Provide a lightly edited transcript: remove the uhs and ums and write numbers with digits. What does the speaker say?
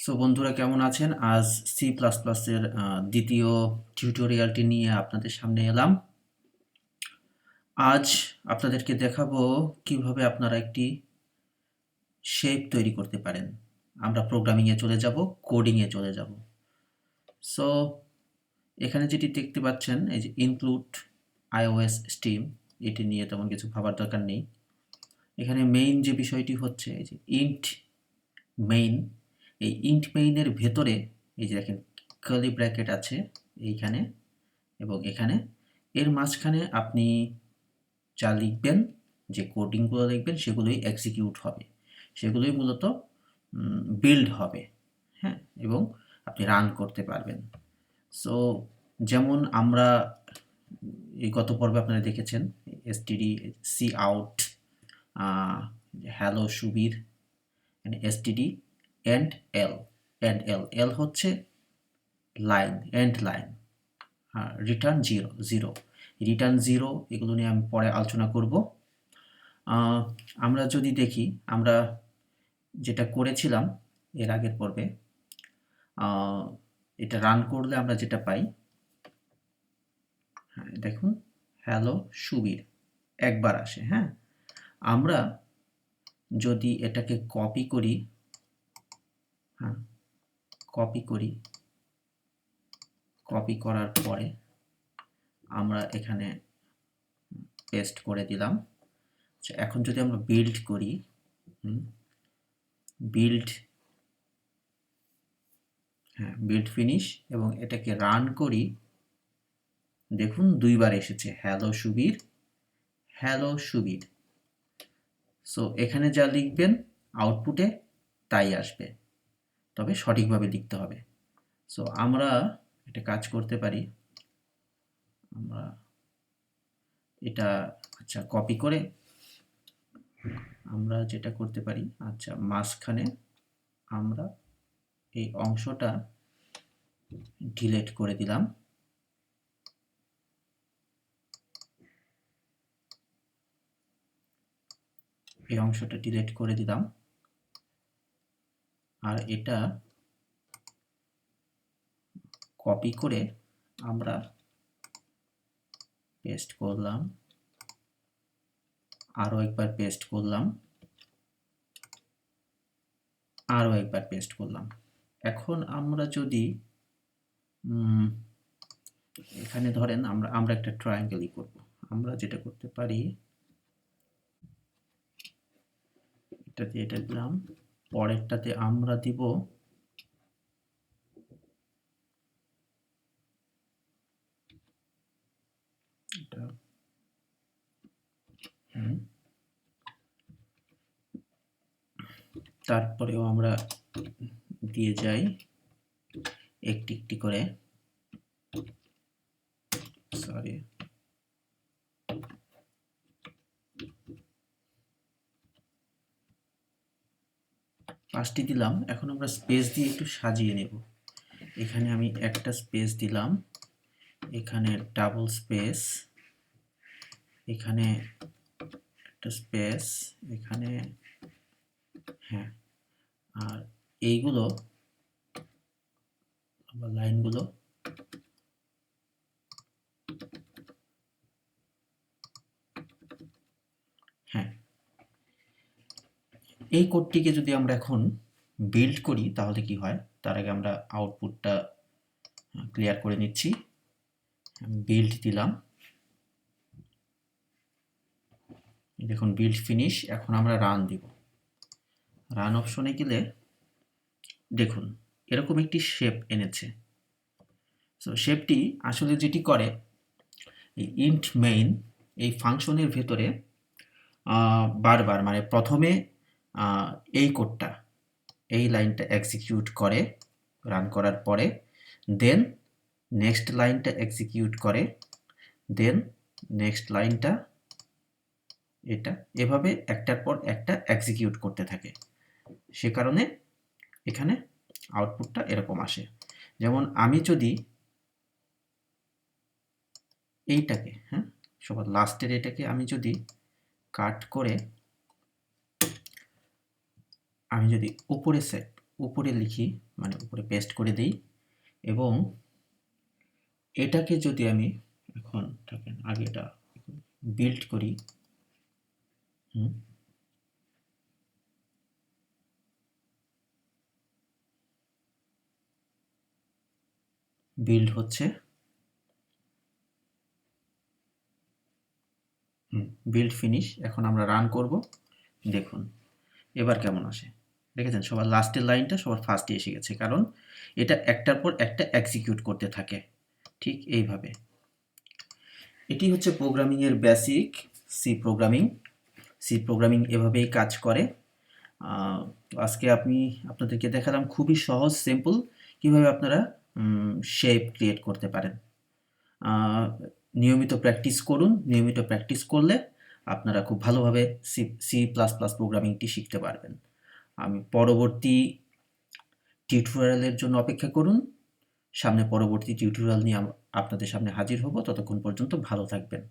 So বন্ধুরা কেমন আছেন? আজ সি প্লাস প্লাসের দ্বিতীয় টিউটোরিয়ালটি নিয়ে আপনাদের সামনে এলাম। আজ আপনাদেরকে দেখাবো কিভাবে আপনারা একটি শেপ তৈরি করতে পারেন। আমরা প্রোগ্রামিংয়ে চলে যাব, কোডিংয়ে চলে যাব। সো এখানে যেটি দেখতে পাচ্ছেন, এই যে ইনক্লুড iOS স্টিম, এটি নিয়ে তেমন কিছু ভাবার দরকার নেই। এখানে মেইন যে বিষয়টি হচ্ছে এই যে ইন্ট মেইন, এই ইন্ট মেইনের ভেতরে এই যে দেখেন কার্লি ব্র্যাকেট আছে এইখানে এবং এখানে, এর মাঝখানে আপনি যা লিখবেন, যে কোডিংগুলো লিখবেন সেগুলোই এক্সিকিউট হবে, সেগুলোই মূলত বিল্ড হবে, হ্যাঁ, এবং আপনি রান করতে পারবেন। সো যেমন আমরা এই গত পর্বে আপনারা দেখেছেন STD C out, hello Subir, STD end L, L হচ্ছে line, end line, return zero, return zero, এগুলো নিয়ে আমি পরে আলোচনা করব। আমরা যদি দেখি, আমরা যেটা করেছিলাম এর আগের পর্বে, এটা রান করলে আমরা যেটা পাই, হ্যাঁ দেখুন, হ্যালো সুবীর একবার আসে। হ্যাঁ, আমরা যদি এটাকে কপি করি, হ্যাঁ কপি করি, কপি করার পরে আমরা এখানে পেস্ট করে দিলাম। আচ্ছা, এখন যদি আমরা বিল্ড করি, বিল্ড, হ্যাঁ বিল্ড ফিনিশ, এবং এটাকে রান করি, দেখুন দুইবার এসেছে hello Subir, hello Subir. So এখানে যা লিখবেন আউটপুটে তাই আসবে, তবে সঠিকভাবে লিখতে হবে। সো আমরা একটা কাজ করতে পারি, আমরা এটা আচ্ছা কপি করে আমরা যেটা করতে পারি, আচ্ছা মাঝখানে আমরা এই অংশটা ডিলিট করে দিলাম, এই অংশটা ডিলিট করে দিলাম, আর এটা কপি করে আমরা পেস্ট করলাম, আরও একবার পেস্ট করলাম, আরও একবার পেস্ট করলাম। এখন আমরা যদি এখানে ধরেন আমরা একটা ট্রায়াঙ্গেলই করব, আমরা যেটা করতে পারি, এটাতে এটা দিলাম, পরেরটাতে আমরা দিব এটা, তারপরেও আমরা দিয়ে যাই একটি একটি করে, সরি, পাঁচটি দিলাম। এখন আমরা স্পেস দিয়ে একটু সাজিয়ে নেব। এখানে আমি একটা স্পেস দিলাম, এখানে ডাবল স্পেস, এখানে একটা স্পেস, এখানে, হ্যাঁ, আর এইগুলো আবার লাইনগুলো হ্যাঁ, এই কোডটিকে যদি আমরা এখন বিল্ড করি তাহলে কি হয়, তার আগে আমরা আউটপুটটা ক্লিয়ার করে নিচ্ছি। বিল্ড দিলাম, দেখুন বিল্ড ফিনিশ। এখন আমরা রান দিব, রান অপশনে গেলে দেখুন এরকম একটি শেপ এনেছে। সো শেপটি আসলে যেটি করে, এই ইন্ট মেইন এই ফাংশনের ভেতরে বারবার, মানে প্রথমে এই কোডটা, এই লাইনটা এক্সিকিউট করে রান করার পরে, দেন নেক্সট লাইনটা এক্সিকিউট করে, দেন নেক্সট লাইনটা, এটা এভাবে একটার পর একটা এক্সিকিউট করতে থাকে। সে কারণে এখানে আউটপুটটা এরকম আসে। যেমন আমি যদি এইটাকে, হ্যাঁ সবার লাস্টের এটাকে আমি যদি কাট করে আমি যদি উপরে সেট উপরে লিখি, মানে উপরে পেস্ট করে দেই, এবং এটাকে যদি আমি এখন থাকেন আগে এটা বিল্ড করি, বিল্ড হচ্ছে, বিল্ড ফিনিশ। এখন আমরা রান করব, দেখুন এবার কেমন আসে। দেখেছেন সবার লাস্টের লাইনটা সবার ফার্স্টে এসে গেছে, কারণ এটা একটার পর একটা এক্সিকিউট করতে থাকে ঠিক এইভাবে। এটি হচ্ছে প্রোগ্রামিংয়ের basic, C programming. C programming এভাবেই কাজ করে। আজকে আপনাদেরকে দেখালাম খুবই সহজ সিম্পল কিভাবে আপনারা শেপ ক্রিয়েট করতে পারেন। নিয়মিত প্র্যাকটিস করুন, নিয়মিত প্র্যাকটিস করলে আপনারা খুব ভালোভাবে সি সি প্লাস প্লাস প্রোগ্রামিংটি শিখতে পারবেন। আমি পরবর্তী টিউটোরিয়ালের জন্য অপেক্ষা করুন। সামনে পরবর্তী টিউটোরিয়াল নিয়ে আপনাদের সামনে হাজির হব। ততক্ষণ পর্যন্ত ভালো থাকবেন।